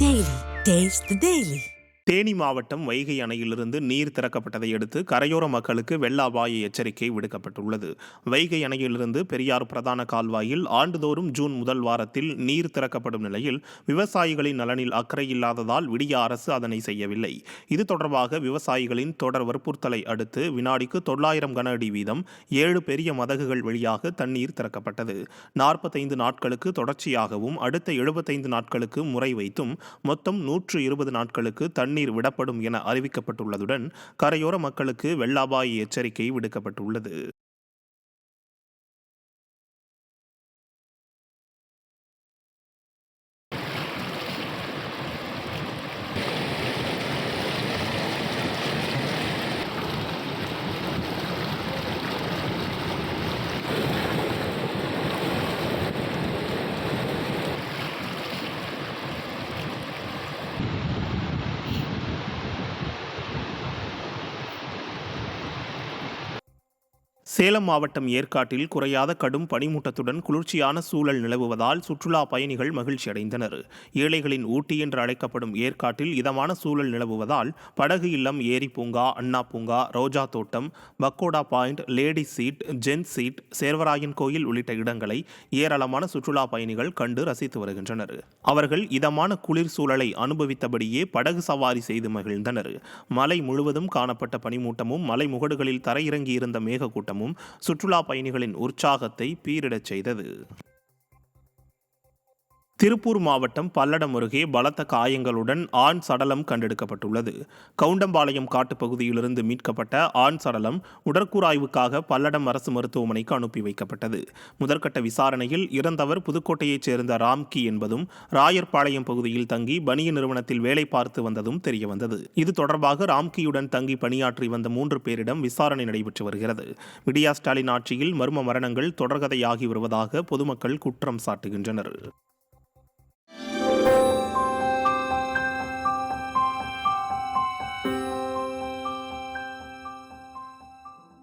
Daily. Taste the Daily. Theni மாவட்டம் வைகை அணையிலிருந்து நீர் திறக்கப்பட்டதை அடுத்து கரையோர மக்களுக்கு வெள்ள அபாய எச்சரிக்கை விடுக்கப்பட்டுள்ளது. வைகை அணையிலிருந்து பெரியார் பிரதான கால்வாயில் ஆண்டுதோறும் ஜூன் முதல் வாரத்தில் நீர் திறக்கப்படும் நிலையில் விவசாயிகளின் நலனில் அக்கறை இல்லாததால் விடிய அரசு அதனை செய்யவில்லை. இது தொடர்பாக விவசாயிகளின் தொடர் வற்புறுத்தலை அடுத்து வினாடிக்கு 900 கன அடி வீதம் 7 பெரிய மதகுகள் வழியாக தண்ணீர் திறக்கப்பட்டது. 45 நாட்களுக்கு தொடர்ச்சியாகவும் அடுத்த 75 நாட்களுக்கு முறை வைத்தும் மொத்தம் 120 நாட்களுக்கு தண்ணீர் விடப்படும் என அறிவிக்கப்பட்டுள்ளதுடன் கரையோர மக்களுக்கு வெள்ள அபாய எச்சரிக்கை விடுக்கப்பட்டுள்ளது. சேலம் மாவட்டம் ஏற்காட்டில் குறையாத கடும் பனிமூட்டத்துடன் குளிர்ச்சியான சூழல் நிலவுவதால் சுற்றுலா பயணிகள் மகிழ்ச்சி அடைந்தனர். ஏழைகளின் ஊட்டி என்று அழைக்கப்படும் ஏற்காட்டில் இதமான சூழல் நிலவுவதால் படகு இல்லம், ஏரி பூங்கா, அண்ணா பூங்கா, ரோஜா தோட்டம், Pagoda Point, Lady Seat, Gents Seat, Servarayan கோயில் உள்ளிட்ட இடங்களை ஏராளமான சுற்றுலா பயணிகள் கண்டு ரசித்து வருகின்றனர். அவர்கள் இதமான குளிர் சூழலை அனுபவித்தபடியே படகு சவாரி செய்து மகிழ்ந்தனர். மலை முழுவதும் காணப்பட்ட பனிமூட்டமும் மலை முகடுகளில் தரையிறங்கியிருந்த மேகக்கூட்டமும் சுற்றுலா பயணிகளின் உற்சாகத்தை பீரிடச் செய்தது. திருப்பூர் மாவட்டம் பல்லடம் அருகே பலத்த காயங்களுடன் ஆண் சடலம் கண்டெடுக்கப்பட்டுள்ளது. கவுண்டம்பாளையம் காட்டுப்பகுதியிலிருந்து மீட்கப்பட்ட ஆண் சடலம் உடற்கூறாய்வுக்காக பல்லடம் அரசு மருத்துவமனைக்கு அனுப்பி வைக்கப்பட்டது. முதற்கட்ட விசாரணையில் இறந்தவர் புதுக்கோட்டையைச் சேர்ந்த ராம்கி என்பதும் ராயர்பாளையம் பகுதியில் தங்கி பனிய நிறுவனத்தில் வேலை பார்த்து வந்ததும் தெரியவந்தது. இது தொடர்பாக ராம்கியுடன் தங்கி பணியாற்றி வந்த 3 பேரிடம் விசாரணை நடைபெற்று வருகிறது. விடியா ஸ்டாலின் ஆட்சியில் மர்ம மரணங்கள் தொடர்கதையாகி வருவதாக பொதுமக்கள் குற்றம் சாட்டுகின்றனர்.